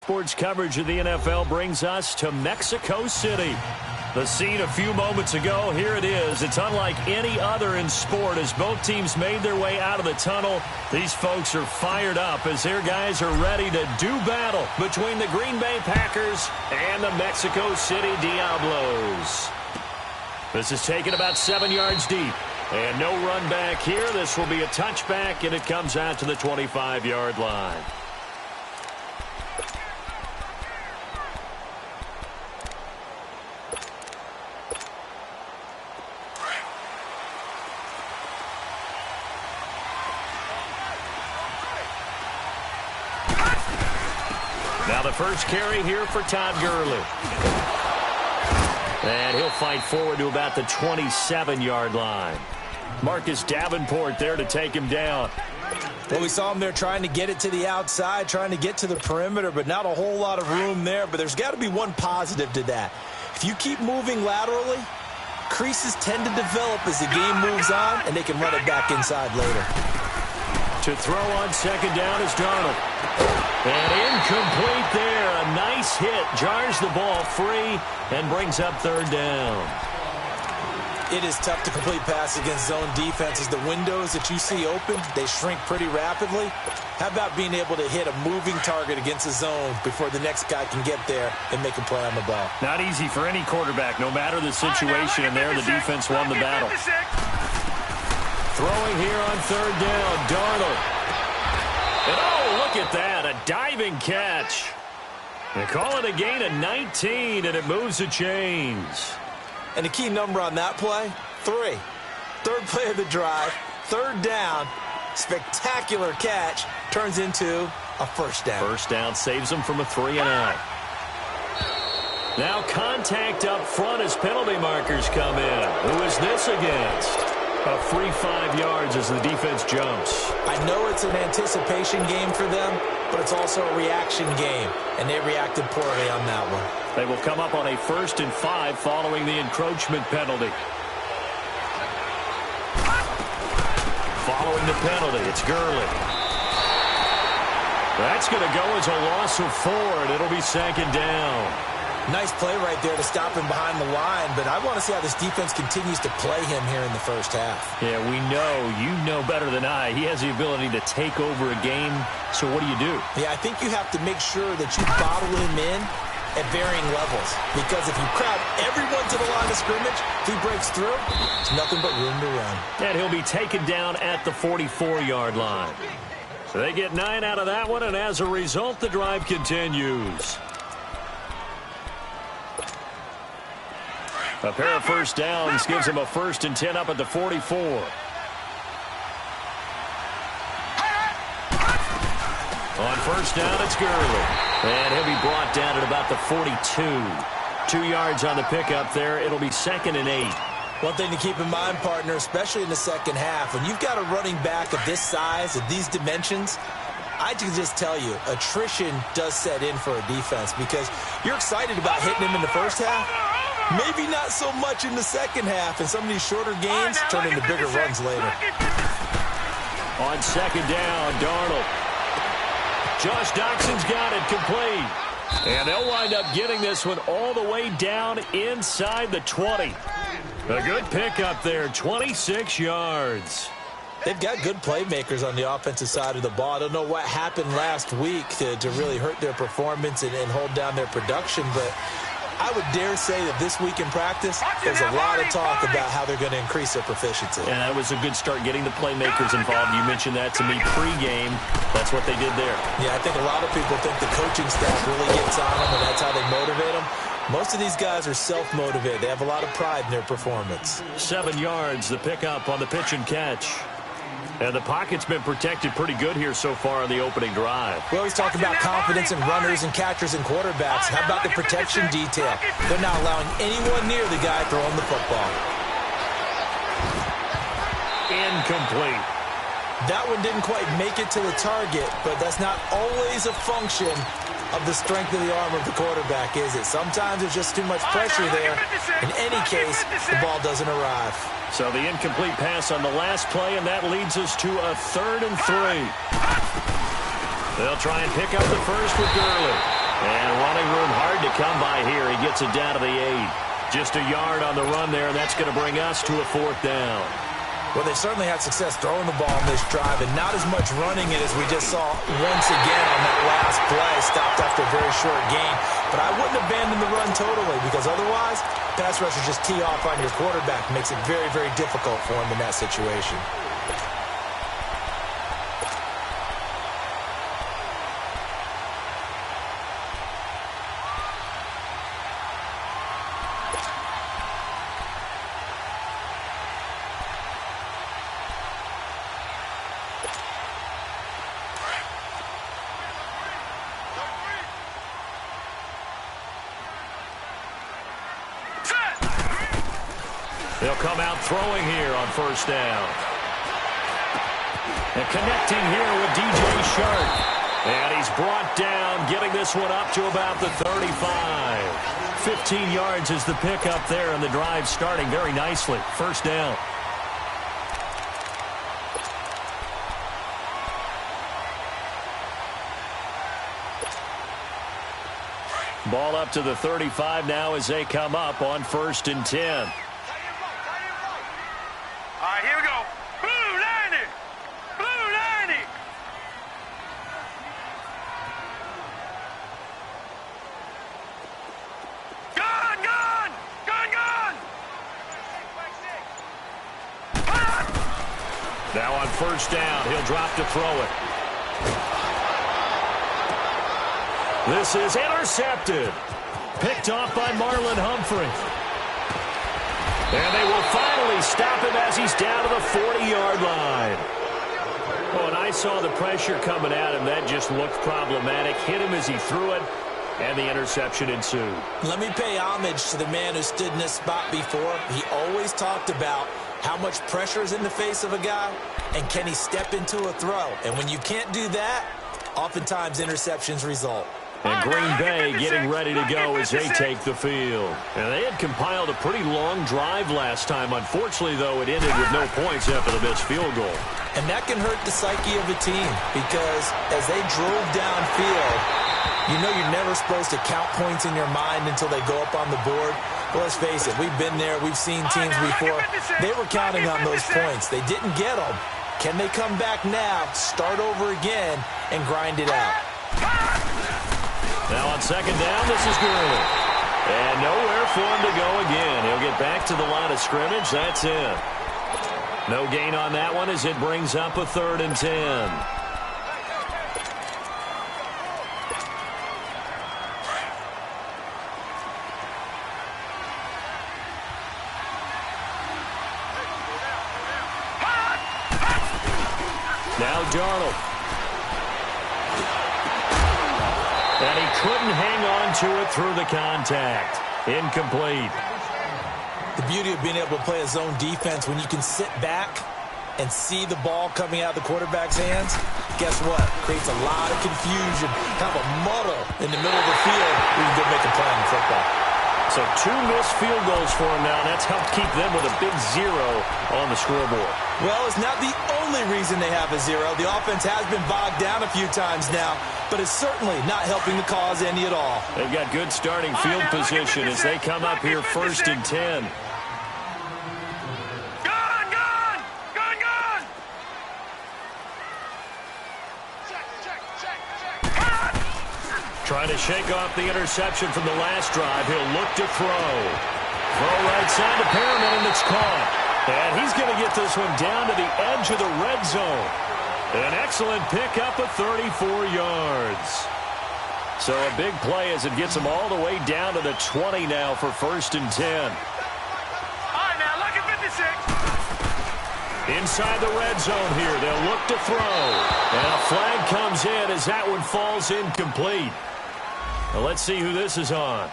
Sports coverage of the NFL brings us to Mexico City. The scene a few moments ago, here it is. It's unlike any other in sport as both teams made their way out of the tunnel. These folks are fired up as their guys are ready to do battle between the Green Bay Packers and the Mexico City Diablos. This is taken about 7 yards deep. And no run back here. This will be a touchback, and it comes out to the 25-yard line. Now the first carry here for Todd Gurley. And he'll fight forward to about the 27-yard line. Marcus Davenport there to take him down. Well, we saw him there trying to get it to the outside, trying to get to the perimeter, but not a whole lot of room there. But there's got to be one positive to that. If you keep moving laterally, creases tend to develop as the game moves on, and they can run it back inside later. To throw on second down is Darnold. And incomplete there. A nice hit. Jars the ball free and brings up third down. It is tough to complete pass against zone defenses. The windows that you see open, they shrink pretty rapidly. How about being able to hit a moving target against a zone before the next guy can get there and make a play on the ball? Not easy for any quarterback, no matter the situation, and there the defense won the battle. Throwing here on third down, Darnold. And oh, look at that, a diving catch. They call it a gain of 19, and it moves the chains. And the key number on that play, 3. Third play of the drive, third down, spectacular catch, turns into a first down. First down saves them from a 3-and-out. Now contact up front as penalty markers come in. Who is this against? A free 5 yards as the defense jumps. I know it's an anticipation game for them, but it's also a reaction game, and they reacted poorly on that one. They will come up on a 1st and 5 following the encroachment penalty. Following the penalty, it's Gurley. That's going to go as a loss of 4, and it'll be second down. Nice play right there to stop him behind the line, but I want to see how this defense continues to play him here in the first half. Yeah, we know. You know better than I. He has the ability to take over a game, so what do you do? Yeah, I think you have to make sure that you bottle him in at varying levels, because if you crowd everyone to the line of scrimmage, if he breaks through, it's nothing but room to run. And he'll be taken down at the 44-yard line. So they get 9 out of that one, and as a result, the drive continues. A pair of first downs gives him a 1st and 10 up at the 44. On first down, it's Gurley. And he'll be brought down at about the 42. 2 yards on the pickup there. It'll be 2nd and 8. One thing to keep in mind, partner, especially in the second half, when you've got a running back of this size, of these dimensions, I can just tell you, attrition does set in for a defense because you're excited about hitting him in the first half. Maybe not so much in the second half, and some of these shorter gains turn into bigger runs later. On second down, Darnold. Josh Doxson's got it complete. And they'll wind up getting this one all the way down inside the 20. A good pickup there, 26 yards. They've got good playmakers on the offensive side of the ball. I don't know what happened last week to really hurt their performance and hold down their production, but I would dare say that this week in practice, there's a lot of talk about how they're going to increase their proficiency. And that was a good start getting the playmakers involved. You mentioned that to me pregame. That's what they did there. Yeah, I think a lot of people think the coaching staff really gets on them, and that's how they motivate them. Most of these guys are self-motivated. They have a lot of pride in their performance. 7 yards, the pickup on the pitch and catch. And the pocket's been protected pretty good here so far on the opening drive. We always talk about confidence in runners and catchers and quarterbacks. How about the protection detail? They're not allowing anyone near the guy throwing the football. Incomplete. That one didn't quite make it to the target, but that's not always a function of the strength of the arm of the quarterback, is it? Sometimes there's just too much pressure there. In any case, the ball doesn't arrive. So the incomplete pass on the last play, and that leads us to a 3rd and 3. They'll try and pick up the first with Gurley. come by here. He gets it down to the 8. Just a yard on the run there. That's going to bring us to a 4th down. Well, they certainly had success throwing the ball on this drive, and not as much running it as we just saw once again on that last play. Stopped after a very short gain. But I wouldn't abandon the run totally, because otherwise, pass rushers just tee off on your quarterback. Makes it very, very difficult for him in that situation. They'll come out throwing here on 1st down. And connecting here with DJ Shark. And he's brought down, getting this one up to about the 35. 15 yards is the pickup there, and the drive starting very nicely. 1st down. Ball up to the 35 now as they come up on 1st and 10. Here we go. Blue 90. Blue 90. Gun, gun. Gun, gun. Now on 1st down, he'll drop to throw it. This is intercepted. Picked off by Marlon Humphrey. And they will finally stop him as he's down to the 40-yard line. Oh, and I saw the pressure coming at him. That just looked problematic. Hit him as he threw it, and the interception ensued. Let me pay homage to the man who stood in this spot before. He always talked about how much pressure is in the face of a guy, and can he step into a throw. And when you can't do that, oftentimes interceptions result. And Green Bay getting ready to go as they take the field. And they had compiled a pretty long drive last time. Unfortunately, though, it ended with no points after the missed field goal. And that can hurt the psyche of a team, because as they drove downfield, you know you're never supposed to count points in your mind until they go up on the board. Well, let's face it, we've been there, we've seen teams before. They were counting on those points. They didn't get them. Can they come back now, start over again, and grind it out? Now on 2nd down, this is Gurley. And nowhere for him to go again. He'll get back to the line of scrimmage. That's it. No gain on that one as it brings up a 3rd and 10. Now Darnold. And he couldn't hang on to it through the contact. Incomplete. The beauty of being able to play a zone defense when you can sit back and see the ball coming out of the quarterback's hands, guess what? Creates a lot of confusion, kind of a muddle in the middle of the field where you can go make a play in football. So 2 missed field goals for him now. That's helped keep them with a big 0 on the scoreboard. Well, it's not the only reason they have a 0. The offense has been bogged down a few times now, but it's certainly not helping the cause any at all. They've got good starting field position as they come up here 1st and 10. Gun, gun. Gun, gun. Trying to shake off the interception from the last drive. He'll look to throw. Throw right side to Perriman, and it's caught. And he's going to get this one down to the edge of the red zone. An excellent pickup of 34 yards. So a big play as it gets him all the way down to the 20 now for 1st and 10. All right, now look at 56. Inside the red zone here, they'll look to throw. And a flag comes in as that one falls incomplete. Now let's see who this is on.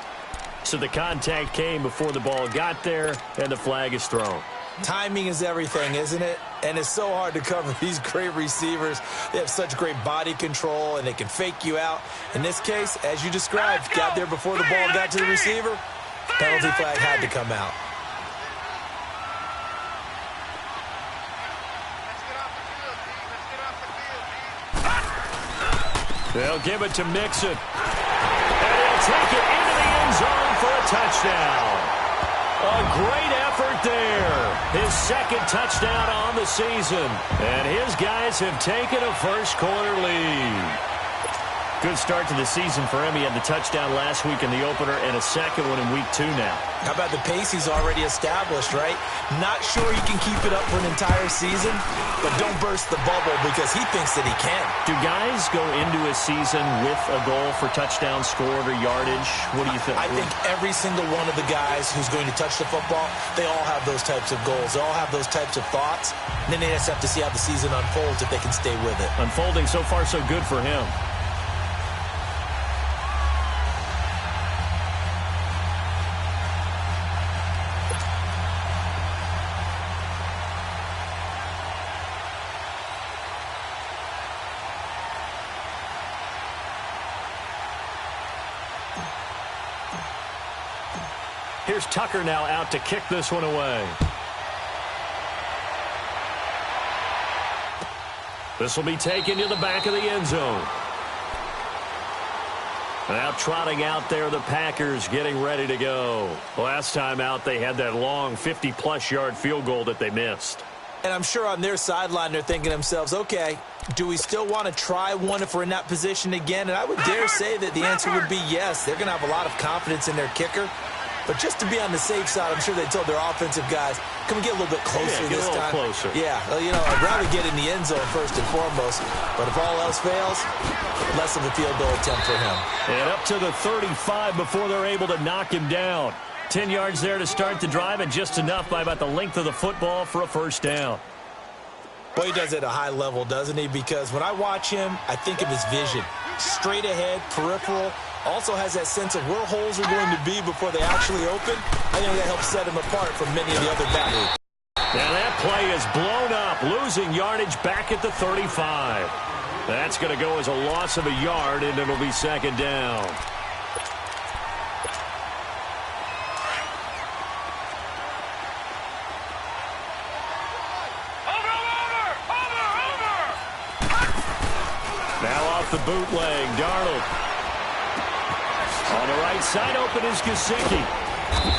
So the contact came before the ball got there, and the flag is thrown. Timing is everything, isn't it? And it's so hard to cover these great receivers. They have such great body control, and they can fake you out. In this case, as you described, got there before the ball got to the receiver. Penalty flag had to come out. They'll give it to Mixon. And he'll take it into the end touchdown. A great effort there. His second touchdown on the season. And his guys have taken a first-quarter lead. Good start to the season for him. He had the touchdown last week in the opener and a second one in week 2 now. How about the pace he's already established, right? Not sure he can keep it up for an entire season, but don't burst the bubble because he thinks that he can. Do guys go into a season with a goal for touchdown scored or yardage? What do you think? I think every single one of the guys who's going to touch the football, they all have those types of goals. They all have those types of thoughts. And then they just have to see how the season unfolds if they can stay with it. Unfolding so far so good for him. Here's Tucker now out to kick this one away. This will be taken to the back of the end zone. Now trotting out there, the Packers getting ready to go. Last time out, they had that long 50-plus yard field goal that they missed. And I'm sure on their sideline, they're thinking to themselves, okay, do we still want to try one if we're in that position again? And I would dare say that the answer would be yes. They're going to have a lot of confidence in their kicker. But just to be on the safe side, I'm sure they told their offensive guys, can we get a little bit closer this time? Closer. Yeah, well, you know, I'd rather get in the end zone first and foremost. But if all else fails, less of a field goal attempt for him. And up to the 35 before they're able to knock him down. 10 yards there to start the drive, and just enough by about the length of the football for a first down. Well, he does it at a high level, doesn't he? Because when I watch him, I think of his vision. Straight ahead, peripheral. Also has that sense of where holes are going to be before they actually open. I think that helps set him apart from many of the other backers. Now that play is blown up, losing yardage back at the 35. That's going to go as a loss of a yard, and it'll be second down. Now off the bootleg, Darnold. On the right side, open is Gesicki.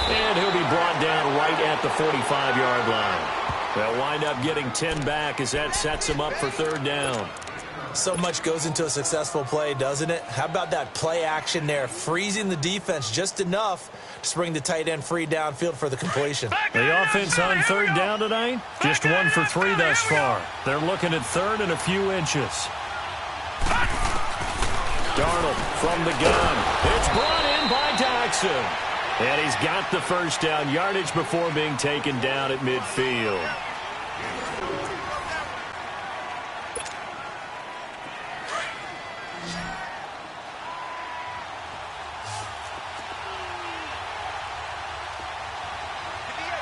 And he'll be brought down right at the 45-yard line. They'll wind up getting 10 back as that sets him up for third down. So much goes into a successful play, doesn't it? How about that play action there, freezing the defense just enough to bring the tight end free downfield for the completion. The offense on third down tonight, just 1 for 3 thus far. They're looking at third and a few inches. Darnold from the gun. It's brought in by Jackson. And he's got the first down, yardage before being taken down at midfield.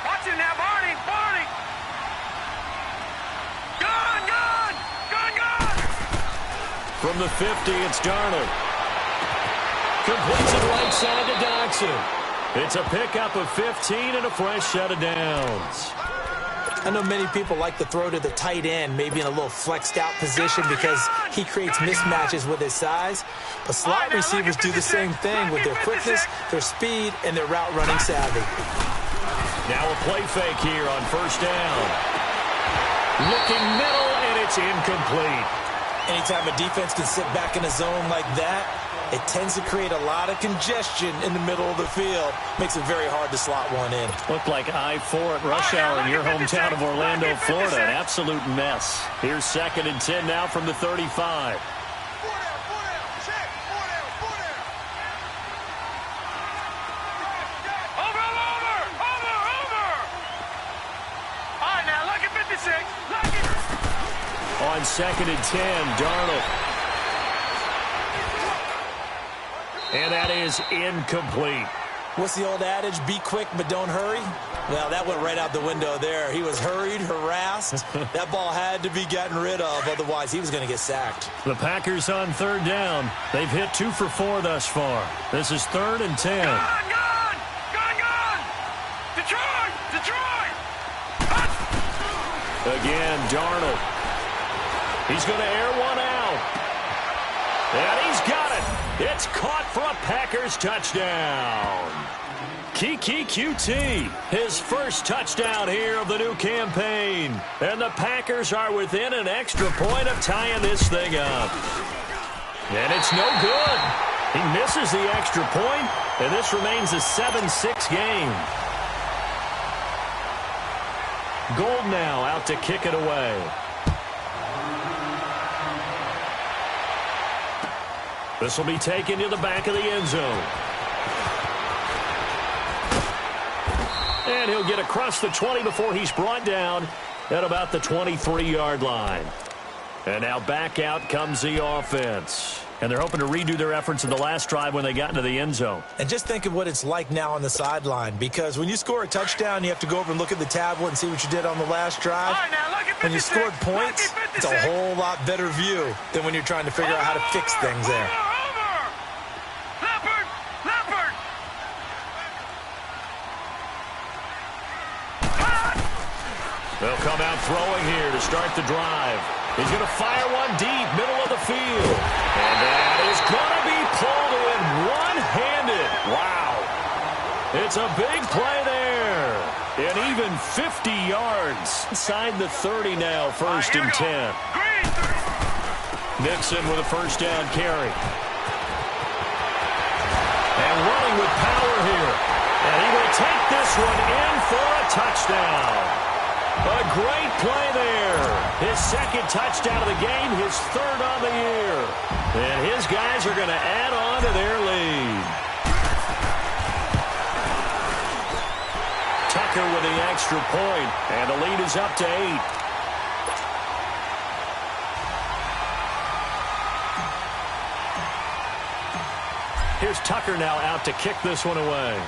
Watch him now, Barney! Barney! Gun! Gun! Gun! Gun! From the 50, it's Darnold. Completes it right side to Jackson. It's a pickup of 15 and a fresh set of downs. I know many people like to throw to the tight end, maybe in a little flexed out position because he creates mismatches with his size. But slot receivers do the same thing with their quickness, their speed, and their route running savvy. Now a play fake here on first down. Looking middle, and it's incomplete. Anytime a defense can sit back in a zone like that, it tends to create a lot of congestion in the middle of the field. Makes it very hard to slot one in. Looked like I-4 at rush hour in your hometown of Orlando, Florida. An absolute mess. Here's second and 10 now from the 35. On second and 10, Darnold. And that is incomplete. What's the old adage? Be quick, but don't hurry? Well, that went right out the window there. He was hurried, harassed. That ball had to be gotten rid of, otherwise he was going to get sacked. The Packers on third down. They've hit 2 for 4 thus far. This is third and 10. Gun! Gun! Gun! Gun! Detroit! Detroit! Again, Darnold. He's going to air one out. And he's got it. It's caught for a Packers touchdown. Kiki QT, his first touchdown here of the new campaign. And the Packers are within an extra point of tying this thing up. And it's no good. He misses the extra point, and this remains a 7-6 game. Gold now out to kick it away. This will be taken to the back of the end zone. And he'll get across the 20 before he's brought down at about the 23-yard line. And now back out comes the offense. And they're hoping to redo their efforts in the last drive when they got into the end zone. And just think of what it's like now on the sideline, because when you score a touchdown, you have to go over and look at the tablet and see what you did on the last drive. When you scored points, it's a whole lot better view than when you're trying to figure out how to fix things there. They'll come out throwing here to start the drive. He's going to fire one deep, middle of the field. And that is going to be pulled in one-handed. Wow. It's a big play there. And even 50 yards inside the 30 now, 1st and 10. Nixon with a first down carry. And running with power here. And he will take this one in for a touchdown. A great play there. His second touchdown of the game, his third on the year. And his guys are going to add on to their lead. Tucker with the extra point, and the lead is up to 8. Here's Tucker now out to kick this one away.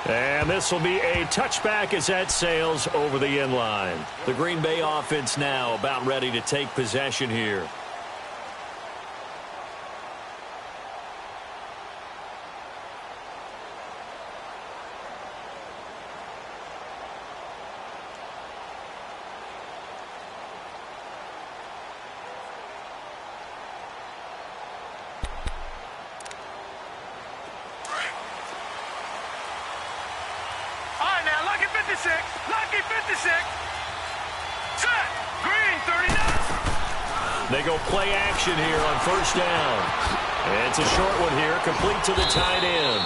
And this will be a touchback as that sails over the end line. The Green Bay offense now about ready to take possession here. Lucky 56. Set. Green 39. They go play action here on first down. And it's a short one here, complete to the tight end.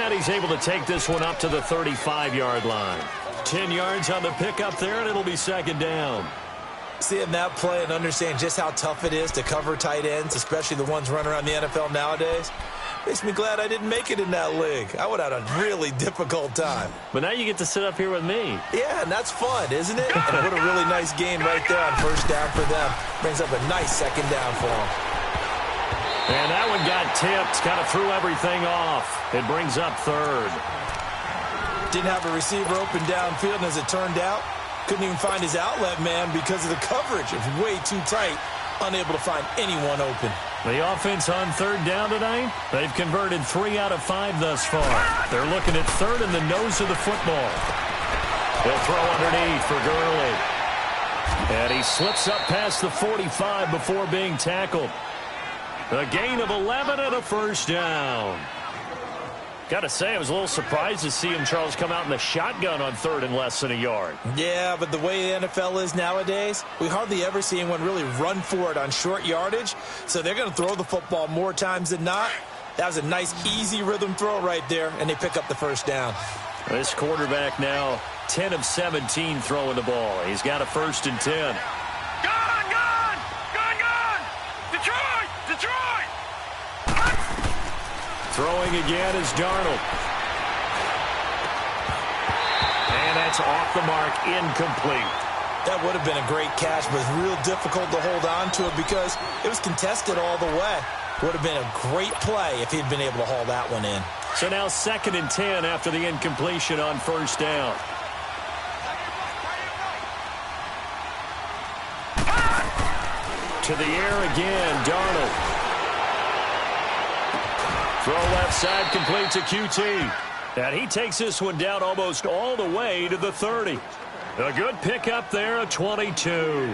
And he's able to take this one up to the 35-yard line. 10 yards on the pickup there, and it'll be second down. Seeing that play and understand just how tough it is to cover tight ends, especially the ones running around the NFL nowadays, makes me glad I didn't make it in that league. I would have had a really difficult time. But now you get to sit up here with me. Yeah, and that's fun, isn't it? And what a really nice game right there on first down for them. Brings up a nice second down for them. And that one got tipped, kind of threw everything off. It brings up third. Didn't have a receiver open downfield, and as it turned out, couldn't even find his outlet man because of the coverage. It was way too tight, unable to find anyone open. The offense on third down tonight, they've converted 3 out of 5 thus far. They're looking at third in the nose of the football. They'll throw underneath for Gurley. And he slips up past the 45 before being tackled. A gain of 11 and a first down. Got to say, I was a little surprised to see him, Charles, come out in the shotgun on third and less than a yard. Yeah, but the way the NFL is nowadays, we hardly ever see anyone really run for it on short yardage. So they're going to throw the football more times than not. That was a nice, easy rhythm throw right there, and they pick up the first down. This quarterback now 10 of 17 throwing the ball. He's got a 1st and 10. Gone! Detroit! Throwing again is Darnold. And that's off the mark, incomplete. That would have been a great catch, but it's real difficult to hold on to it because it was contested all the way. Would have been a great play if he'd been able to haul that one in. So now 2nd and 10 after the incompletion on first down. To the air again, Darnold. Throw left side, complete to QT. And he takes this one down almost all the way to the 30. A good pickup there, a 22.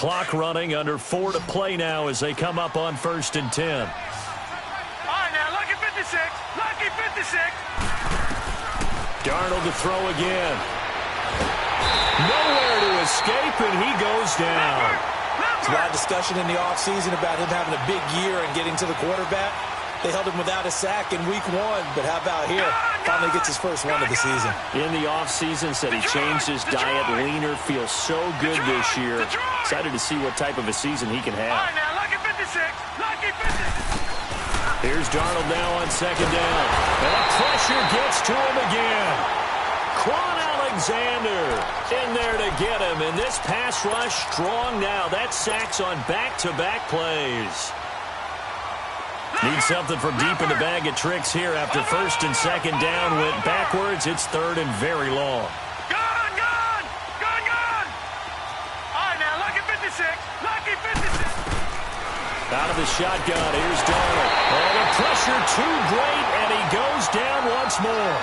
clock running, under 4 to play now as they come up on 1st and 10. All right, now, lucky 56. Lucky 56. Darnold to throw again. Nowhere to escape, and he goes down. There's a lot of discussion in the offseason about him having a big year and getting to the quarterback. They held him without a sack in week 1, but how about here? Finally gets his first one of the season. In the offseason, said he changed his diet, leaner, feels so good this year. Excited to see what type of a season he can have. All right, now, lucky 56. Lucky 56. Here's Darnold now on 2nd down. And the pressure gets to him again. Quan Alexander in there to get him. And this pass rush strong now. That sacks on back-to-back plays. Need something from deep in the bag of tricks here after 1st and 2nd down. Went backwards. It's 3rd and very long. Gone, gone. Gone, gone. All right, now, lucky 56. Lucky 56. Out of the shotgun, here's Darnold. Oh, the pressure too great, and he goes down once more.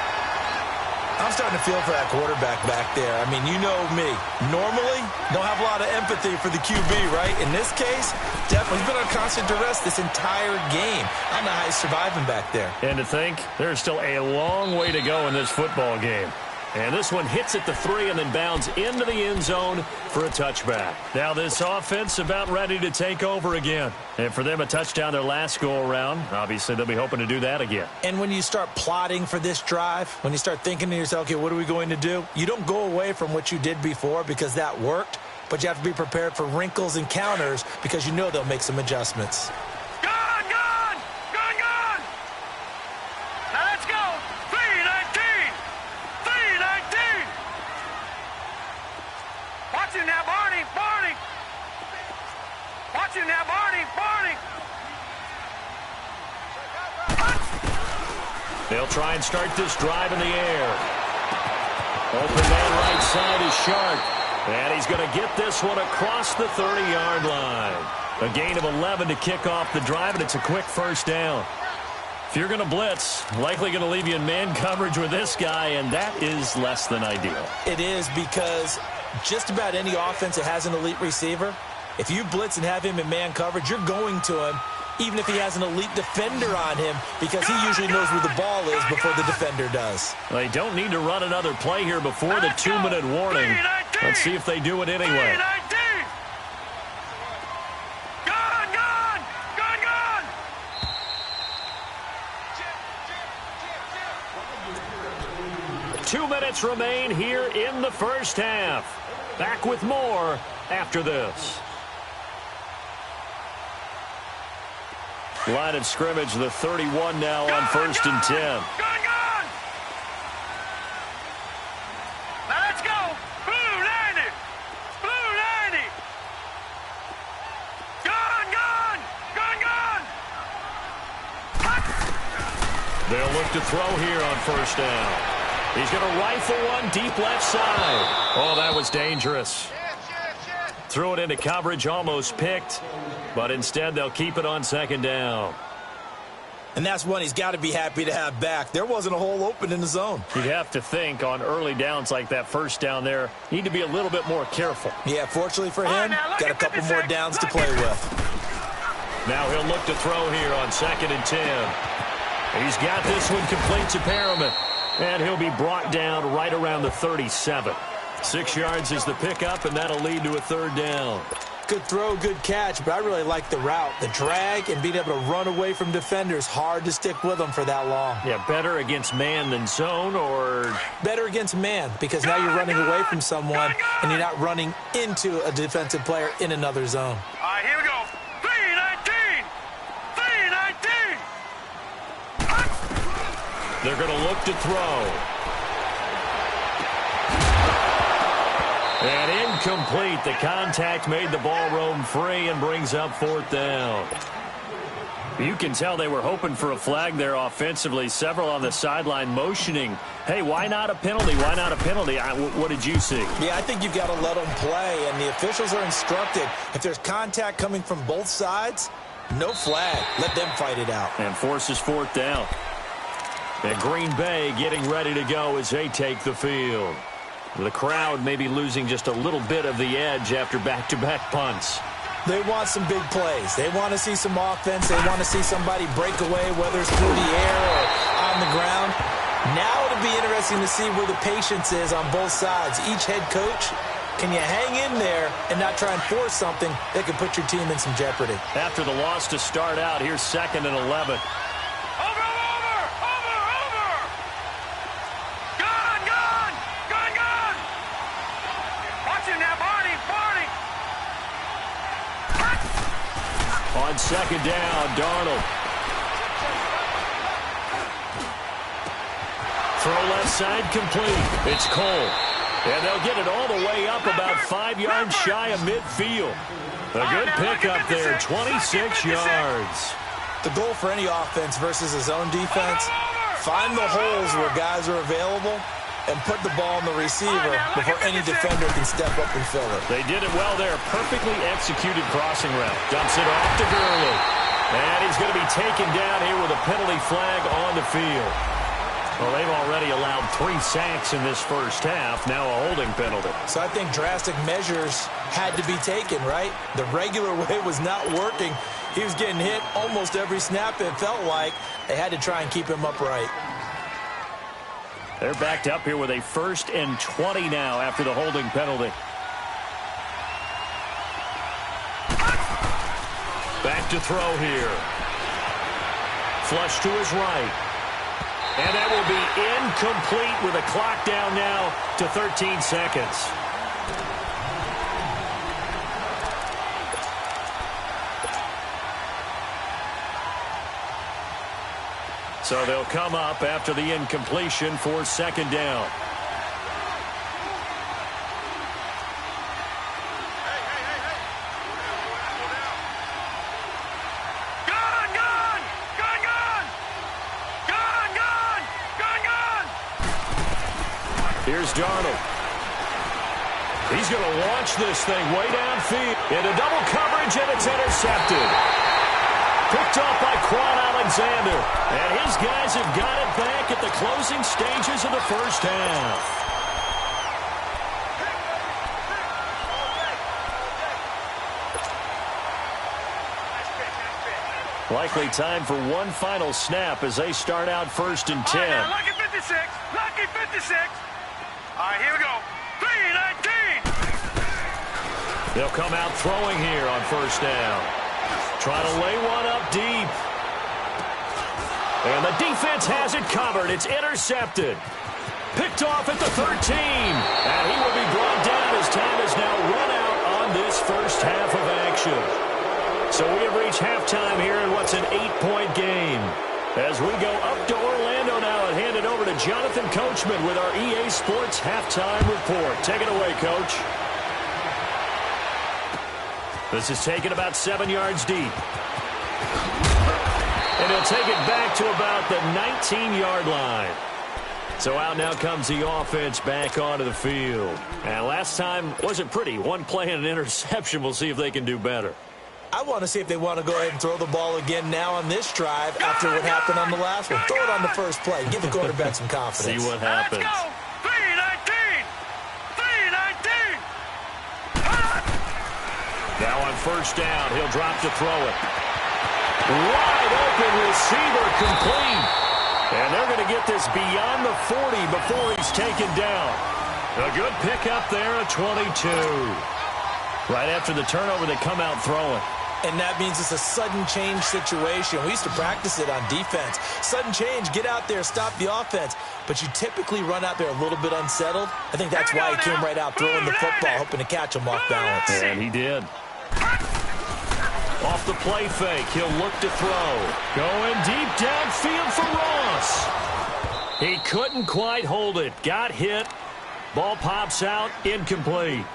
I'm starting to feel for that quarterback back there. I mean, you know me. Normally, don't have a lot of empathy for the QB, right? In this case, definitely he's been on constant duress this entire game. I don't know how he's surviving back there. And to think, there's still a long way to go in this football game. And this one hits at the 3 and then bounds into the end zone for a touchback. Now this offense about ready to take over again. And for them, a touchdown their last go-around. Obviously, they'll be hoping to do that again. And when you start plotting for this drive, when you start thinking to yourself, okay, what are we going to do? You don't go away from what you did before because that worked. But you have to be prepared for wrinkles and counters because you know they'll make some adjustments. Gone, gone. Gone, gone. Now, let's go. 3-19. 3-19. Watch him now, Barney. Barney. Watch him now, Barney. Barney. They'll try and start this drive in the air. Open man right side is Sharp. And he's going to get this one across the 30-yard line. A gain of 11 to kick off the drive, and it's a quick 1st down. If you're going to blitz, likely going to leave you in man coverage with this guy, and that is less than ideal. It is because just about any offense that has an elite receiver, if you blitz and have him in man coverage, you're going to him, even if he has an elite defender on him, because he usually knows where the ball is before the defender does. They don't need to run another play here before the 2-minute warning. Let's see if they do it anyway. Gone, gone. Gone, gone. 2 minutes remain here in the 1st half. Back with more after this. Line of scrimmage, the 31 now on 1st and 10. Gone, gone. Now let's go. Blue 90. Blue 90. Gone, gone. Gone, gone. They'll look to throw here on 1st down. He's going to rifle one deep left side. Oh, that was dangerous. Threw it into coverage, almost picked. But instead, they'll keep it on 2nd down. And that's one he's got to be happy to have back. There wasn't a hole open in the zone. You'd have to think on early downs like that 1st down there, need to be a little bit more careful. Yeah, fortunately for him, got a couple more downs to play with. Now he'll look to throw here on 2nd and 10. He's got this one complete to Perriman. And he'll be brought down right around the 37. 6 yards is the pickup, and that'll lead to a 3rd down. Good throw, good catch, but I really like the route. The drag and being able to run away from defenders, hard to stick with them for that long. Yeah, better against man than zone, or? Better against man, because now you're running away from someone and you're not running into a defensive player in another zone. All right, here we go. 3-19. 3-19. They're going to look to throw. And incomplete. The contact made the ball roam free and brings up 4th down. You can tell they were hoping for a flag there offensively. Several on the sideline motioning. Hey, why not a penalty? Why not a penalty? What did you see? Yeah, I think you've got to let them play, and the officials are instructed. If there's contact coming from both sides, no flag. Let them fight it out. And forces 4th down. And Green Bay getting ready to go as they take the field. The crowd may be losing just a little bit of the edge after back-to-back punts. They want some big plays. They want to see some offense. They want to see somebody break away, whether it's through the air or on the ground. Now it'll be interesting to see where the patience is on both sides. Each head coach, can you hang in there and not try and force something that could put your team in some jeopardy? After the loss to start out, here's 2nd and 11. On 2nd down, Darnold. Throw left side complete. It's Cole. And they'll get it all the way up about 5 yards shy of midfield. A good pickup there, 26 yards. The goal for any offense versus his own defense, find the holes where guys are available and put the ball in the receiver before any defender can step up and fill it. They did it well there. Perfectly executed crossing route. Dumps it off to Gurley. And he's going to be taken down here with a penalty flag on the field. Well, they've already allowed 3 sacks in this first half. Now a holding penalty. So I think drastic measures had to be taken, right? The regular way was not working. He was getting hit almost every snap, it felt like. They had to try and keep him upright. They're backed up here with a 1st and 20 now after the holding penalty. Back to throw here. Flush to his right. And that will be incomplete with a clock down now to 13 seconds. So they'll come up after the incompletion for 2nd down. Here's Darnold. He's going to launch this thing way downfield. Into double coverage, and it's intercepted. Picked off by Quan Alexander. And his guys have got it back at the closing stages of the first half. Likely time for one final snap as they start out 1st and 10. Right, lucky 56. Lucky 56. All right, here we go. 3-19. They'll come out throwing here on 1st down. Trying to lay one up deep. And the defense has it covered. It's intercepted. Picked off at the 13. And he will be brought down as time has now run out on this first half of action. So we have reached halftime here in what's an 8-point game. As we go up to Orlando now and hand it over to Jonathan Coachman with our EA Sports Halftime Report. Take it away, Coach. This is taken about 7 yards deep. And he'll take it back to about the 19-yard line. So out now comes the offense back onto the field. And last time wasn't pretty. One play and an interception. We'll see if they can do better. I want to see if they want to go ahead and throw the ball again now on this drive after what happened on the last one. Throw it on the first play. Give the quarterback some confidence. See what happens. Let's go. 3-19. 3-19. Now on 1st down, he'll drop to throw it. Wide open receiver complete. And they're going to get this beyond the 40 before he's taken down. A good pickup there at 22. Right after the turnover, they come out throwing. And that means it's a sudden change situation. We used to practice it on defense. Sudden change, get out there, stop the offense. But you typically run out there a little bit unsettled. I think that's why he came right out throwing the football, hoping to catch him off balance. And he did. Off the play fake, he'll look to throw. Going deep downfield for Ross. He couldn't quite hold it. Got hit. Ball pops out, incomplete.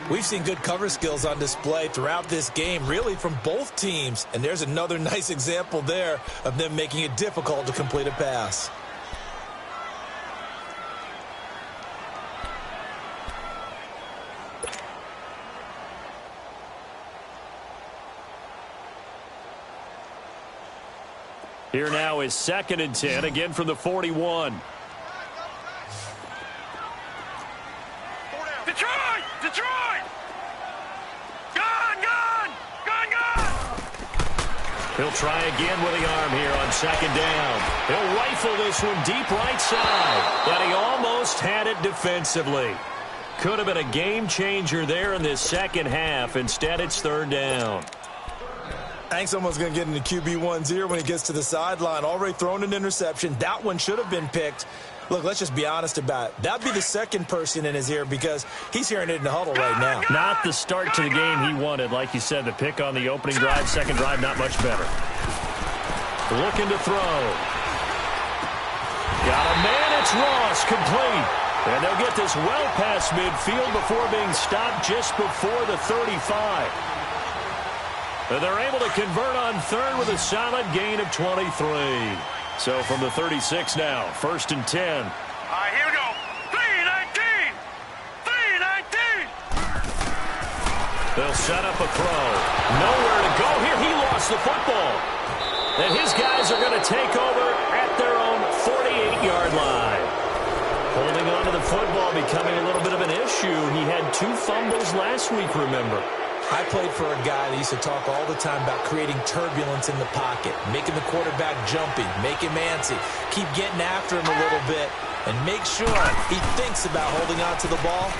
We've seen good cover skills on display throughout this game, really from both teams. And there's another nice example there of them making it difficult to complete a pass. Here now is 2nd and 10, again from the 41. He'll try again with the arm here on second down. He'll rifle this one deep right side. But he almost had it defensively. Could have been a game changer there in this second half. Instead, it's third down. I think someone's going to get into QB1-0 when he gets to the sideline. Already thrown an interception. That one should have been picked. Look, let's just be honest about it. That would be the second person in his ear because he's hearing it in the huddle right now. Not the start to the game he wanted. Like you said, the pick on the opening drive, second drive, not much better. Looking to throw. Got a man, it's Ross, complete. And they'll get this well past midfield before being stopped just before the 35. And they're able to convert on third with a solid gain of 23. So from the 36 now, first and 10. All right, here we go. 3-19. 3-19. They'll set up a throw. Nowhere to go here. He lost the football. And his guys are going to take over at their own 48-yard line. Holding on to the football becoming a little bit of an issue. He had 2 fumbles last week, remember. I played for a guy that used to talk all the time about creating turbulence in the pocket, making the quarterback jumpy, make him antsy, keep getting after him a little bit, and make sure he thinks about holding on to the ball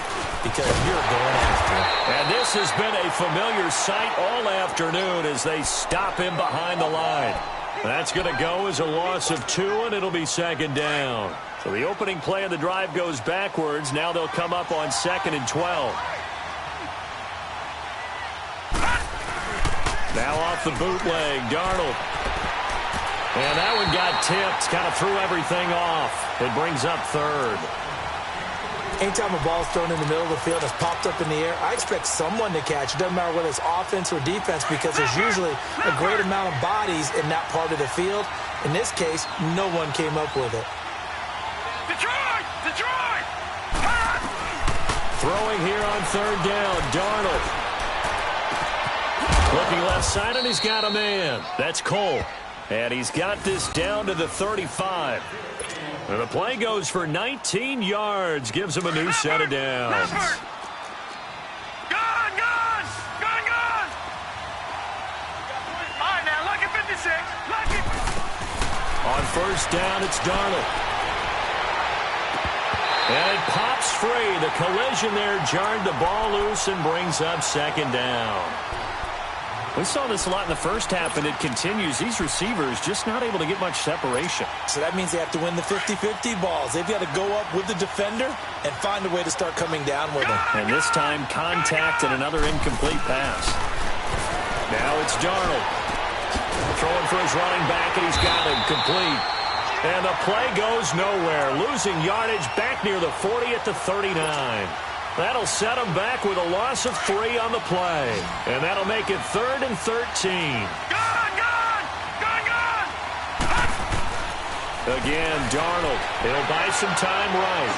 because you're going after him. And this has been a familiar sight all afternoon as they stop him behind the line. That's going to go as a loss of 2, and it'll be second down. So the opening play of the drive goes backwards. Now they'll come up on second and 12. Now off the bootleg, Darnold. And that one got tipped, kind of threw everything off. It brings up third. Anytime a ball's thrown in the middle of the field and it's popped up in the air, I expect someone to catch. It doesn't matter whether it's offense or defense because there's usually a great amount of bodies in that part of the field. In this case, no one came up with it. Detroit! Detroit! Throwing here on third down, Darnold. Looking left side, and he's got a man. That's Cole. And he's got this down to the 35. And the play goes for 19 yards. Gives him a new set of downs. Gone, gone! Gone, gone! All right, now, look at 56. Look at... On first down, it's Darnold. And it pops free. The collision there jarred the ball loose and brings up second down. We saw this a lot in the first half, and it continues. These receivers just not able to get much separation. So that means they have to win the 50-50 balls. They've got to go up with the defender and find a way to start coming down with them. And this time, contact and another incomplete pass. Now it's Darnold. Throwing for his running back, and he's got him complete. And the play goes nowhere. Losing yardage back near the 40 at the 39. That'll set him back with a loss of 3 on the play. And that'll make it 3rd and 13. Gone, gone! Gone, gone! Again, Darnold. He'll buy some time right.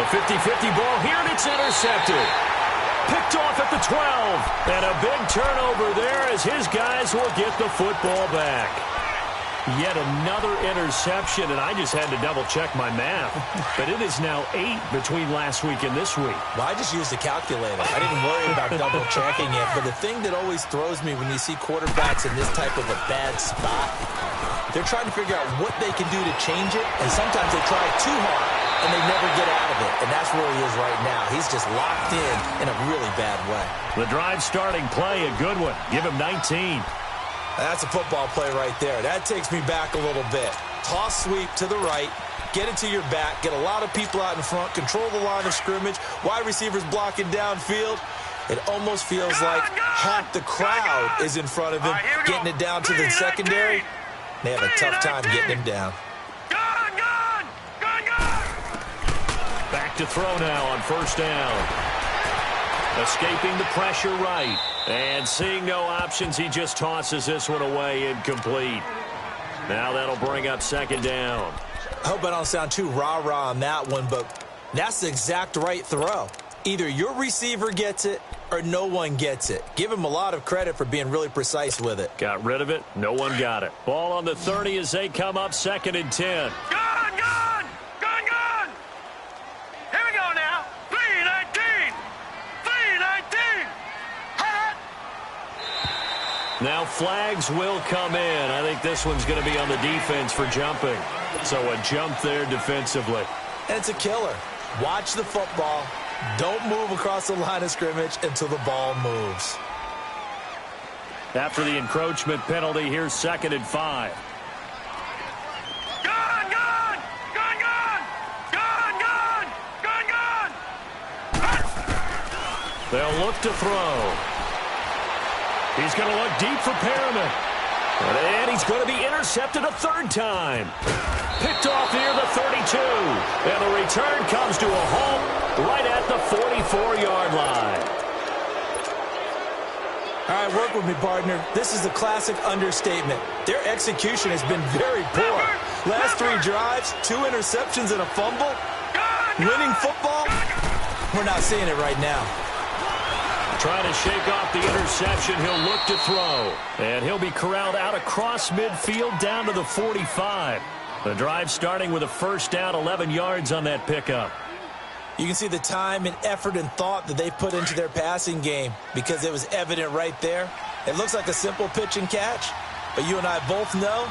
A 50-50 ball here, and it's intercepted. Picked off at the 12. And a big turnover there as his guys will get the football back. Yet another interception, and I just had to double-check my math. But it is now 8 between last week and this week. Well, I just used a calculator. I didn't worry about double-checking it. But the thing that always throws me when you see quarterbacks in this type of a bad spot, they're trying to figure out what they can do to change it, and sometimes they try too hard, and they never get out of it. And that's where he is right now. He's just locked in a really bad way. The drive starting play, a good one. Give him 19. That's a football play right there. That takes me back a little bit. Toss sweep to the right, get it to your back, get a lot of people out in front, control the line of scrimmage, wide receivers blocking downfield. It almost feels like half the crowd is in front of him, getting it down to the secondary. They have a tough time getting him down. Gone, gone! Gone, gone! Back to throw now on first down. Escaping the pressure right. And seeing no options, he just tosses this one away incomplete. Now that'll bring up second down. I hope I don't sound too rah-rah on that one, but that's the exact right throw. Either your receiver gets it or no one gets it. Give him a lot of credit for being really precise with it. Got rid of it. No one got it. Ball on the 30 as they come up second and 10. Gone, gone! Gone, gone! Here we go now. 3-19. 3-19. Hat! Now flags will come in. I think this one's going to be on the defense for jumping. So a jump there defensively. And it's a killer. Watch the football. Don't move across the line of scrimmage until the ball moves. After the encroachment penalty, here's 2nd and 5. Gun, gun! Gun, gun! Gun, gun! Gun, gun! They'll look to throw. He's going to look deep for Perriman. And he's going to be intercepted a 3rd time. Picked off near the 32. And the return comes to a halt right at the 44-yard line. All right, work with me, partner. This is a classic understatement. Their execution has been very poor. Last 3 drives, 2 interceptions and a fumble. Winning football? We're not seeing it right now. Trying to shake off the interception. He'll look to throw. And he'll be corralled out across midfield down to the 45. The drive starting with a 1st down, 11 yards on that pickup. You can see the time and effort and thought that they put into their passing game because it was evident right there. It looks like a simple pitch and catch, but you and I both know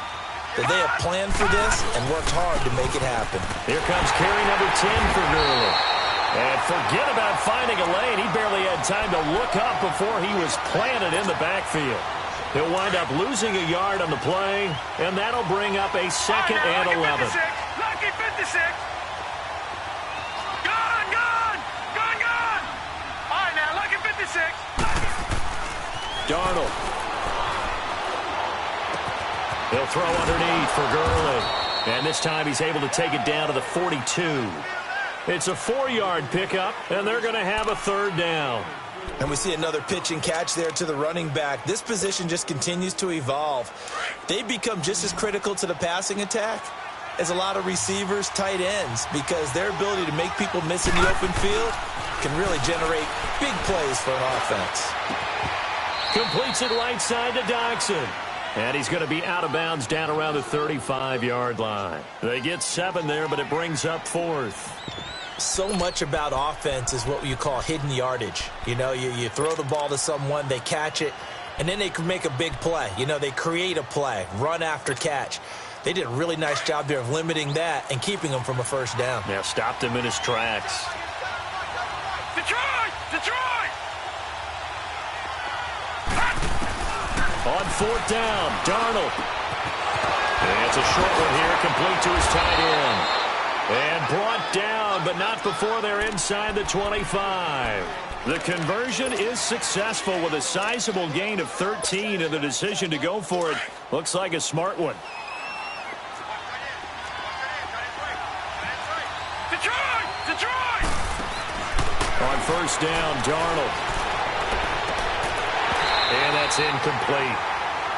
that they have planned for this and worked hard to make it happen. Here comes carry number 10 for Gurley. And forget about finding a lane. He barely had time to look up before he was planted in the backfield. He'll wind up losing a yard on the play, and that'll bring up a 2nd and 11. Lucky 56. Gun, gun! Gun, gun! All right, now, lucky 56. Darnold. He'll throw underneath for Gurley. And this time he's able to take it down to the 42. It's a 4-yard pickup, and they're going to have a 3rd down. And we see another pitch and catch there to the running back. This position just continues to evolve. They've become just as critical to the passing attack as a lot of receivers, tight ends, because their ability to make people miss in the open field can really generate big plays for an offense. Completes it right side to Doxson. And he's going to be out of bounds down around the 35-yard line. They get 7 there, but it brings up 4th. So much about offense is what you call hidden yardage. You know, you throw the ball to someone, they catch it, and then they can make a big play. You know, they create a play, run after catch. They did a really nice job there of limiting that and keeping him from a 1st down. Yeah, stopped him in his tracks. Detroit! Detroit! On 4th down, Darnold. And it's a short one here, complete to his tight end. And brought down, but not before they're inside the 25. The conversion is successful with a sizable gain of 13, and the decision to go for it looks like a smart one. Detroit! Detroit! On 1st down, Darnold. And that's incomplete.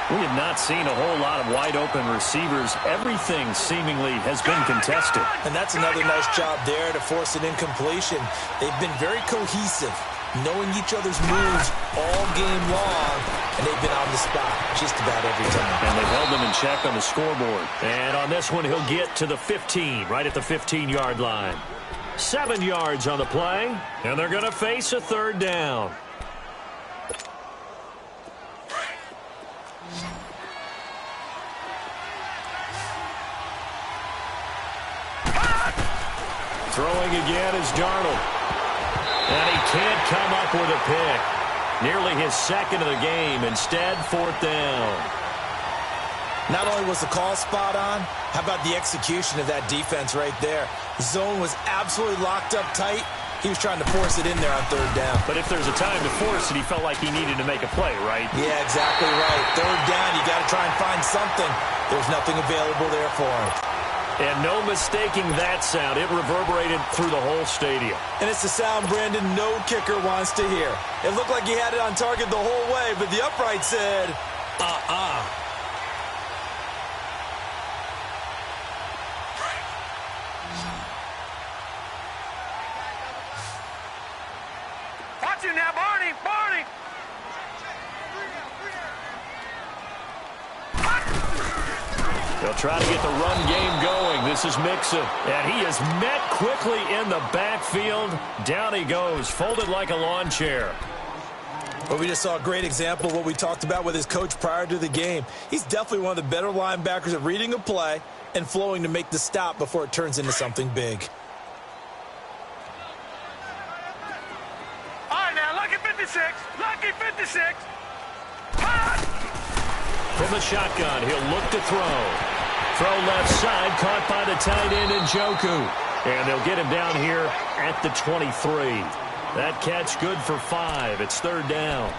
We have not seen a whole lot of wide-open receivers. Everything seemingly has been contested. And that's another nice job there to force an incompletion. They've been very cohesive, knowing each other's moves all game long, and they've been on the spot just about every time. And they've held them in check on the scoreboard. And on this one, he'll get to the 15, right at the 15-yard line. 7 yards on the play, and they're going to face a 3rd down. Throwing again is Darnold. And he can't come up with a pick. Nearly his 2nd of the game. Instead, 4th down. Not only was the call spot on, how about the execution of that defense right there? The zone was absolutely locked up tight. He was trying to force it in there on 3rd down. But if there's a time to force it, he felt like he needed to make a play, right? Yeah, exactly right. 3rd down, you got to try and find something. There's nothing available there for him. And no mistaking that sound. It reverberated through the whole stadium. And it's the sound, Brandon, no kicker wants to hear. It looked like he had it on target the whole way, but the upright said, Watch him now, Barney! Barney! They'll try to get the run game going. This is Mixon. And he is met quickly in the backfield. Down he goes, folded like a lawn chair. Well, we just saw a great example of what we talked about with his coach prior to the game. He's definitely one of the better linebackers at reading a play and flowing to make the stop before it turns into something big. All right, now, lucky 56. Lucky 56. From the shotgun, he'll look to throw. Throw left side, caught by the tight end Njoku. And they'll get him down here at the 23. That catch good for 5. It's third down.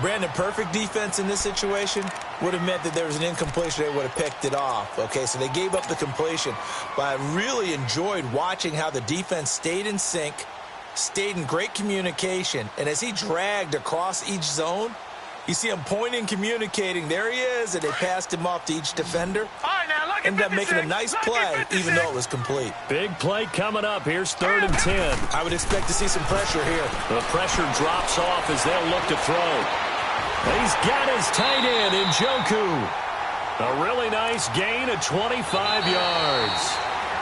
Brandon, perfect defense in this situation would have meant that there was an incompletion. They would have picked it off. Okay, so they gave up the completion. But I really enjoyed watching how the defense stayed in sync, stayed in great communication. And as he dragged across each zone, you see him pointing, communicating. There he is, and they passed him off to each defender. Ended up making a nice play, even though it was complete. Big play coming up. Here's 3rd and 10. I would expect to see some pressure here. The pressure drops off as they'll look to throw. He's got his tight end, Njoku. A really nice gain of 25 yards.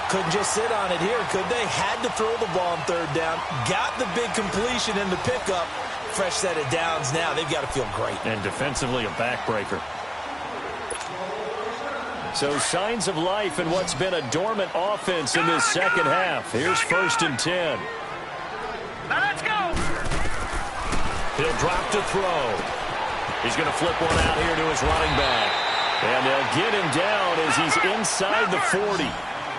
Couldn't just sit on it here, could they? Had to throw the ball on 3rd down. Got the big completion in the pickup. Fresh set of downs now. They've got to feel great. And defensively, a backbreaker. So signs of life in what's been a dormant offense in this second half. Here's 1st and 10. Now let's go. He'll drop to throw. He's going to flip one out here to his running back. And they'll get him down as he's inside the 40.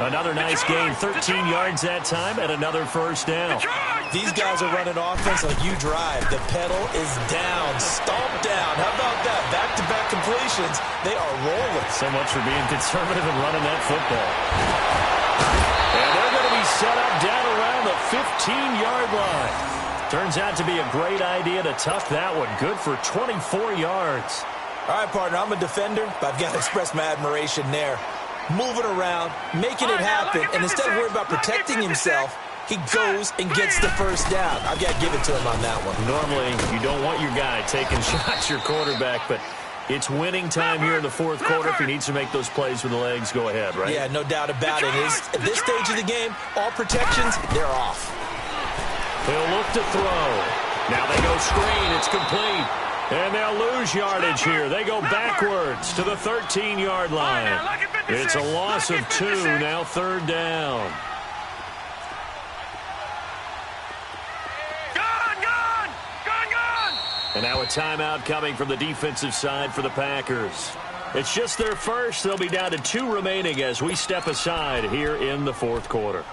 Another nice gain, 13 yards that time, and another 1st down. These guys are running offense like you drive. The pedal is down, stomped down. How about that? Back-to-back completions. They are rolling. So much for being conservative and running that football. And they're going to be set up down around the 15-yard line. Turns out to be a great idea to tuck that one. Good for 24 yards. All right, partner, I'm a defender, but I've got to express my admiration there. Moving around, making it happen, and instead of worrying about protecting himself, he goes and gets the 1st down. I've got to give it to him on that one. Normally, you don't want your guy taking shots, your quarterback, but it's winning time here in the 4th quarter. If he needs to make those plays with the legs, go ahead, right? Yeah, no doubt about it. At this stage of the game, all protections, they're off. He'll look to throw. Now they go screen. It's complete. And they'll lose yardage here. They go backwards to the 13-yard line. It's a loss of 2, now 3rd down. And now a timeout coming from the defensive side for the Packers. It's just their first. They'll be down to 2 remaining as we step aside here in the 4th quarter.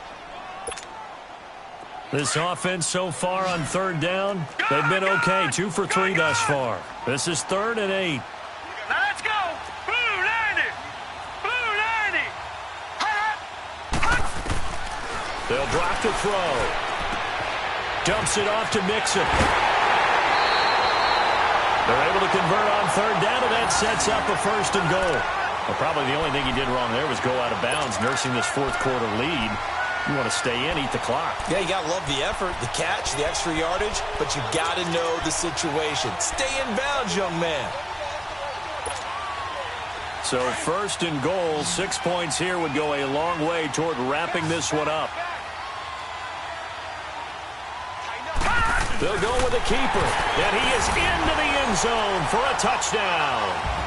This offense so far on 3rd down, they've been okay. 2 for 3 thus far. This is 3rd and 8. Now let's go. Blue 90. Blue 90. They'll drop to throw. Dumps it off to Mixon. They're able to convert on 3rd down, and that sets up a 1st and goal. Well, probably the only thing he did wrong there was go out of bounds, nursing this 4th quarter lead. You want to stay in, eat the clock. Yeah, you got to love the effort, the catch, the extra yardage, but you got to know the situation. Stay in bounds, young man. So 1st and goal, 6 points here would go a long way toward wrapping this one up. They'll go with a keeper, and he is into the end zone for a touchdown.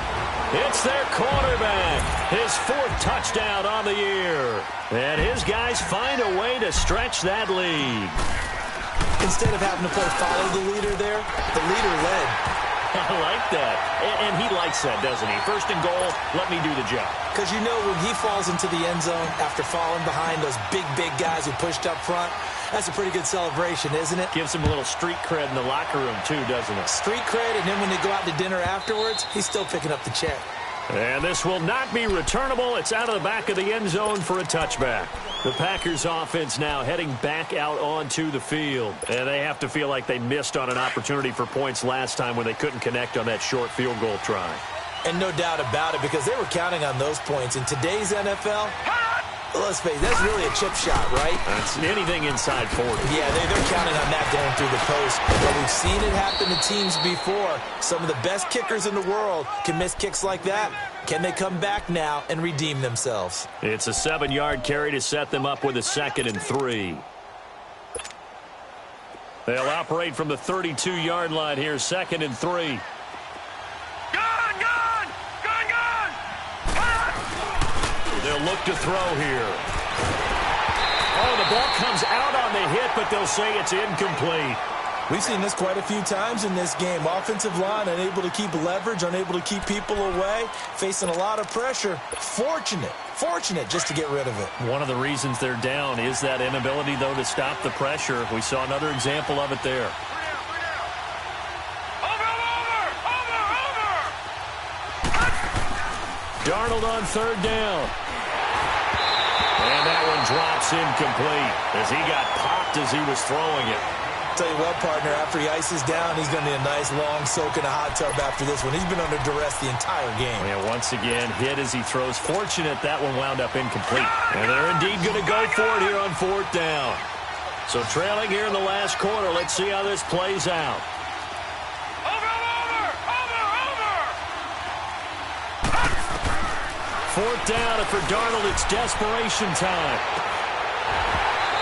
It's their quarterback, his 4th touchdown on the year. And his guys find a way to stretch that lead. Instead of having to play follow the leader there, the leader led. I like that. And he likes that, doesn't he? 1st and goal, let me do the job. Because you know when he falls into the end zone after falling behind those big guys who pushed up front, that's a pretty good celebration, isn't it? Gives him a little street cred in the locker room, too, doesn't it? Street cred, and then when they go out to dinner afterwards, he's still picking up the check. And this will not be returnable. It's out of the back of the end zone for a touchback. The Packers offense now heading back out onto the field. And they have to feel like they missed on an opportunity for points last time when they couldn't connect on that short field goal try. And no doubt about it, because they were counting on those points. In today's NFL, let's face it, that's really a chip shot, right? That's anything inside 40. Yeah, they're counting on that going through the post. But we've seen it happen to teams before. Some of the best kickers in the world can miss kicks like that. Can they come back now and redeem themselves? It's a 7-yard carry to set them up with a 2nd and 3. They'll operate from the 32-yard line here, 2nd and 3. Gun, gun! Gun, gun! They'll look to throw here. Oh, the ball comes out on the hit, but they'll say it's incomplete. We've seen this quite a few times in this game. Offensive line unable to keep leverage, unable to keep people away, facing a lot of pressure. Fortunate just to get rid of it. One of the reasons they're down is that inability, though, to stop the pressure. We saw another example of it there. Darnold on 3rd down. And that one drops incomplete as he got popped as he was throwing it. Tell you what, partner, after he ices down, he's going to need a nice long soak in a hot tub after this one. He's been under duress the entire game. Yeah, once again, hit as he throws. Fortunate that one wound up incomplete. And they're indeed going to go for it here on 4th down. So trailing here in the last quarter. Let's see how this plays out. Fourth down, and for Darnold, it's desperation time.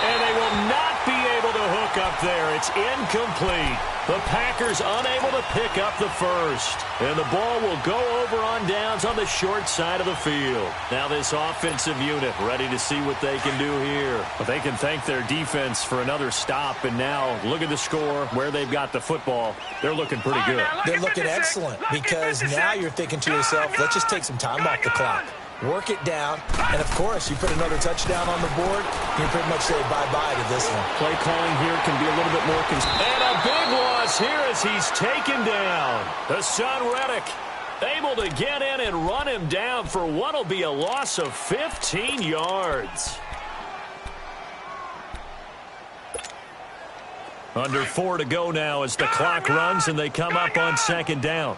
And they will not be able to hook up there. It's incomplete. The Packers unable to pick up the first. And the ball will go over on downs on the short side of the field. Now this offensive unit ready to see what they can do here. But they can thank their defense for another stop. And now look at the score, where they've got the football. They're looking pretty good. They're looking excellent because now you're thinking to yourself, let's just take some time off the clock. Work it down, and of course, you put another touchdown on the board, you pretty much say bye-bye to this one. Play calling here can be a little bit more and a big loss here as he's taken down. Hassan Reddick able to get in and run him down for what will be a loss of 15 yards. Under 4 to go now as the clock runs and they come up on 2nd down.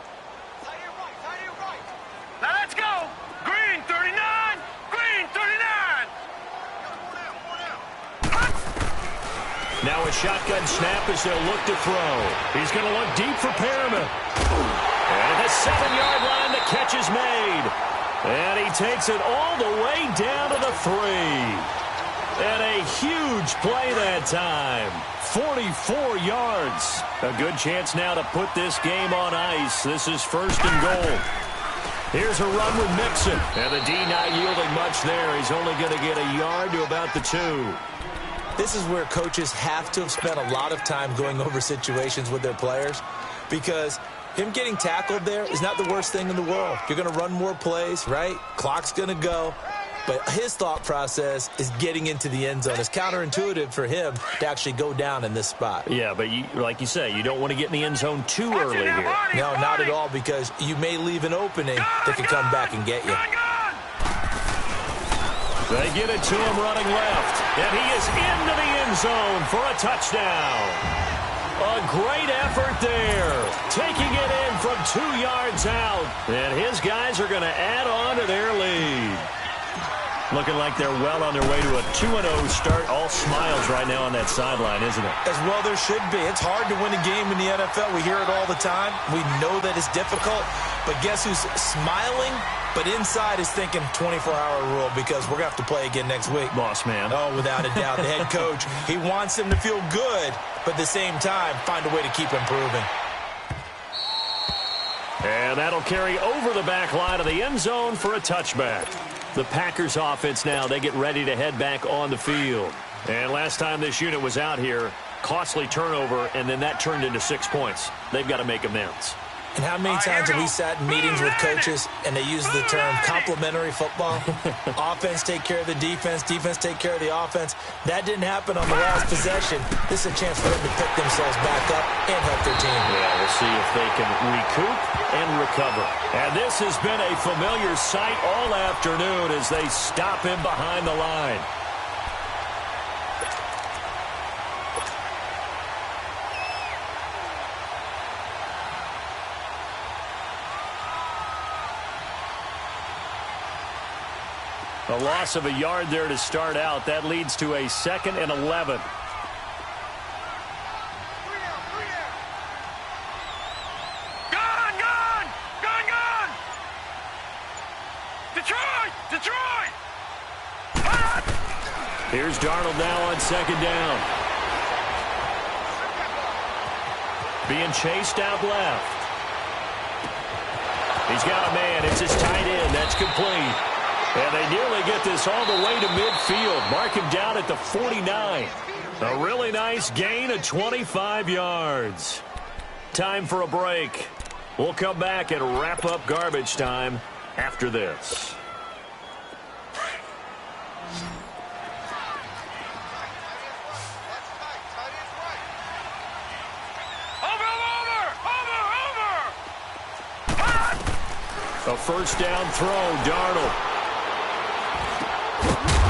Now a shotgun snap as they'll look to throw. He's going to look deep for Perriman. And the 7-yard line, the catch is made. And he takes it all the way down to the 3. And a huge play that time. 44 yards. A good chance now to put this game on ice. This is 1st and goal. Here's a run with Mixon. And the D not yielding much there. He's only going to get a yard to about the 2. This is where coaches have to have spent a lot of time going over situations with their players because him getting tackled there is not the worst thing in the world. You're going to run more plays, right? Clock's going to go. But his thought process is getting into the end zone. It's counterintuitive for him to actually go down in this spot. Yeah, but like you say, you don't want to get in the end zone too early here. No, not at all, because you may leave an opening that could come back and get you. They get it to him running left. And he is into the end zone for a touchdown. A great effort there. Taking it in from 2 yards out. And his guys are going to add on to their lead. Looking like they're well on their way to a 2-0 start. All smiles right now on that sideline, isn't it? As well there should be. It's hard to win a game in the NFL. We hear it all the time. We know that it's difficult. But guess who's smiling? But inside is thinking 24-hour rule because we're going to have to play again next week. Boss man. Oh, without a doubt. The head coach, he wants them to feel good, but at the same time, find a way to keep improving. And that'll carry over the back line of the end zone for a touchback. The Packers offense now, they get ready to head back on the field. And last time this unit was out here, costly turnover, and then that turned into 6 points. They've got to make amends. And how many times have we sat in meetings with coaches and they use the term complementary football? Offense take care of the defense, defense take care of the offense. That didn't happen on the last possession. This is a chance for them to pick themselves back up and help their team. Yeah, we'll see if they can recoup and recover. And this has been a familiar sight all afternoon as they stop him behind the line. A loss of a yard there to start out. That leads to a 2nd and 11. Gun! Detroit! Here's Darnold now on 2nd down. being chased out left. He's got a man. It's his tight end. That's complete. And they nearly get this all the way to midfield. Mark him down at the 49. A really nice gain of 25 yards. Time for a break. We'll come back and wrap up garbage time after this. A first down throw, Darnold.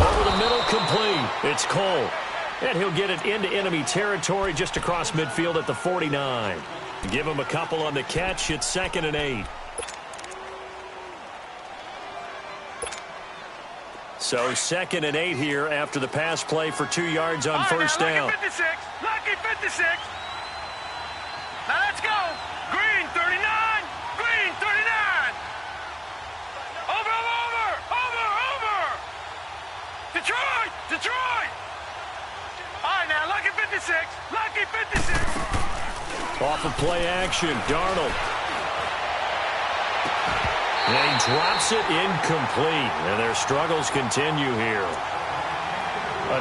Over the middle, complete. It's Cole. And he'll get it into enemy territory just across midfield at the 49. Give him a couple on the catch. It's 2nd and 8. So 2nd and 8 here after the pass play for 2 yards on first down. Lucky 56. Lucky 56. Now let's go. Green 39. Green 39. Over. Detroit! Detroit! All right, now, lucky 56. Lucky 56. Off of play action, Darnold. And he drops it incomplete. And their struggles continue here.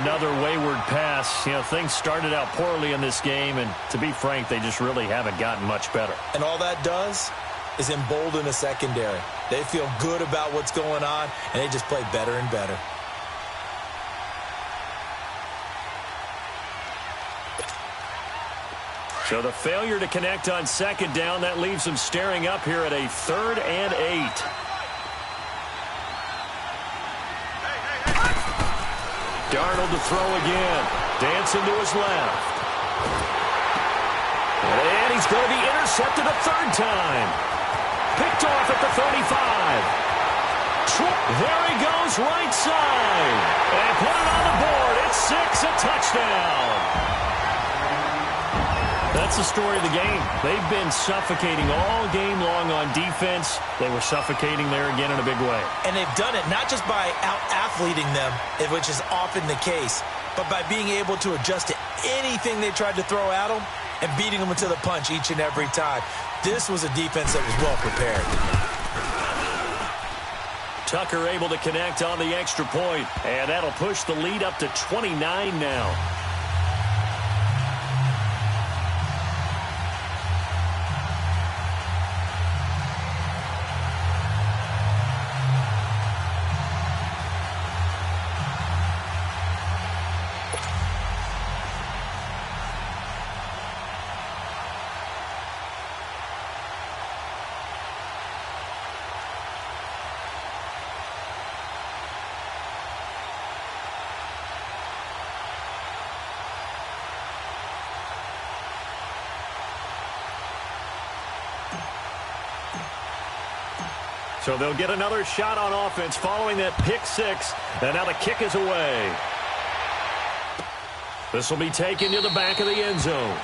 Another wayward pass. You know, things started out poorly in this game, and to be frank, they just really haven't gotten much better. And all that does is embolden a secondary. They feel good about what's going on, and they just play better and better. So the failure to connect on 2nd down, that leaves them staring up here at a 3rd and 8. Darnold to throw again. Dancing to his left. And he's going to be intercepted a 3rd time. Picked off at the 35. There he goes, right side. And put it on the board. It's 6, a touchdown. That's the story of the game. They've been suffocating all game long on defense. They were suffocating there again in a big way. And they've done it not just by out-athleting them, which is often the case, but by being able to adjust to anything they tried to throw at them and beating them to the punch each and every time. This was a defense that was well prepared. Tucker able to connect on the extra point, and that'll push the lead up to 29 now. So they'll get another shot on offense following that pick 6. And now the kick is away. This will be taken to the back of the end zone.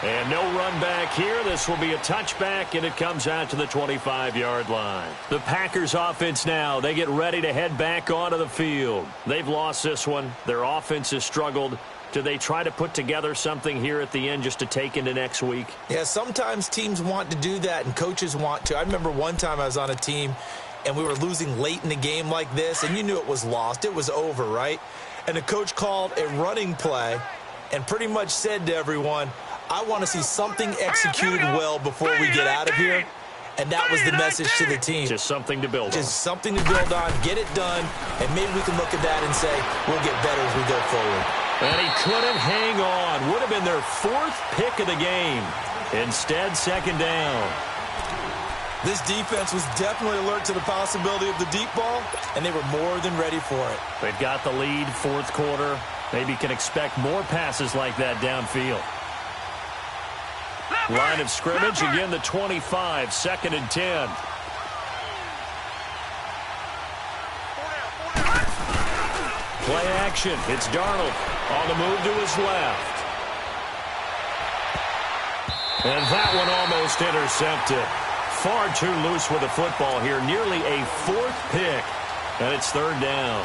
And no run back here. This will be a touchback, and it comes out to the 25-yard line. The Packers offense now, they get ready to head back onto the field. They've lost this one. Their offense has struggled. Do they try to put together something here at the end just to take into next week? Yeah, sometimes teams want to do that, and coaches want to. I remember one time I was on a team, and we were losing late in the game like this, and you knew it was lost. It was over, right? And the coach called a running play and pretty much said to everyone, I want to see something executed well before we get out of here. And that was the message to the team. Just something to build on. Just something to build on, get it done, and maybe we can look at that and say we'll get better as we go forward. And he couldn't hang on. Would have been their 4th pick of the game. Instead, 2nd down. This defense was definitely alert to the possibility of the deep ball, and they were more than ready for it. They've got the lead, 4th quarter. Maybe can expect more passes like that downfield. Line of scrimmage, again the 25, 2nd and 10. Play action, it's Darnold on the move to his left. And that one almost intercepted. Far too loose with the football here, nearly a 4th pick, and it's 3rd down.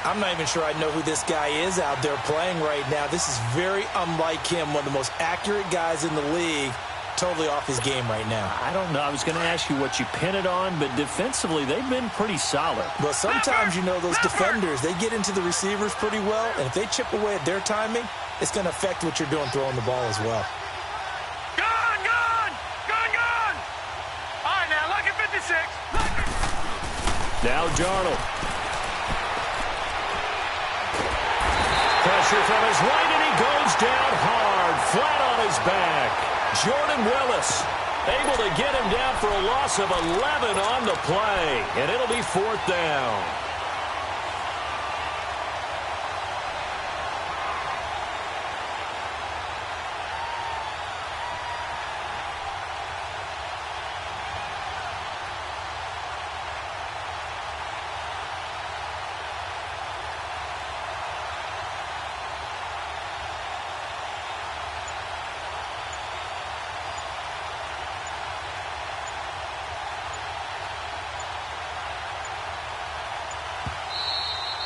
I'm not even sure I know who this guy is out there playing right now. This is very unlike him, one of the most accurate guys in the league. Totally off his game right now. I don't know. I was going to ask you what you pin it on, but defensively, they've been pretty solid. Well, sometimes, you know, those defenders, they get into the receivers pretty well, and if they chip away at their timing, it's going to affect what you're doing throwing the ball as well. Gone, gone, gone, gone. All right, now, look at 56. Now Darnold. Pressure from his right, and he goes down hard, flat on his back. Jordan Willis able to get him down for a loss of 11 on the play, and it'll be 4th down.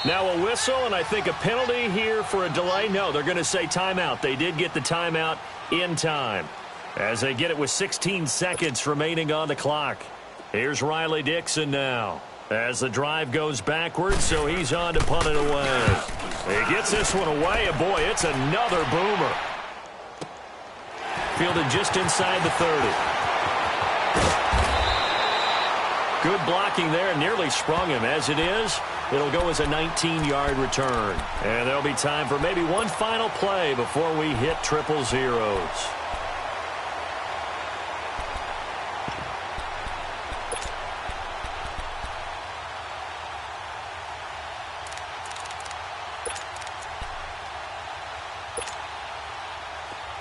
Now a whistle, and I think a penalty here for a delay. No, they're going to say timeout. They did get the timeout in time as they get it with 16 seconds remaining on the clock. Here's Riley Dixon now as the drive goes backwards, so he's on to punt it away. He gets this one away, and boy, it's another boomer. Fielded just inside the 30. Good blocking there, nearly sprung him. As it is, it'll go as a 19-yard return. And there'll be time for maybe one final play before we hit triple zeros.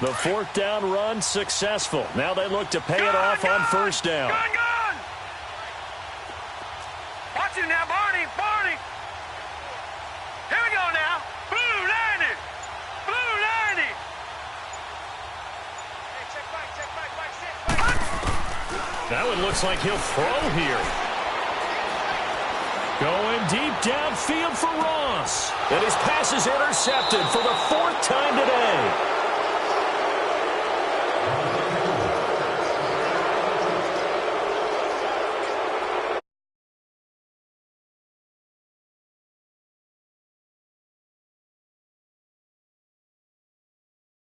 The 4th down run successful. Now they look to pay it off on 1st down. Gone, gone. Watch it now, Barney, Barney. Here we go now. Blue 90. Blue 90. Hey, check back. That one looks like he'll throw here. Going deep downfield for Ross. And his pass is intercepted for the 4th time today.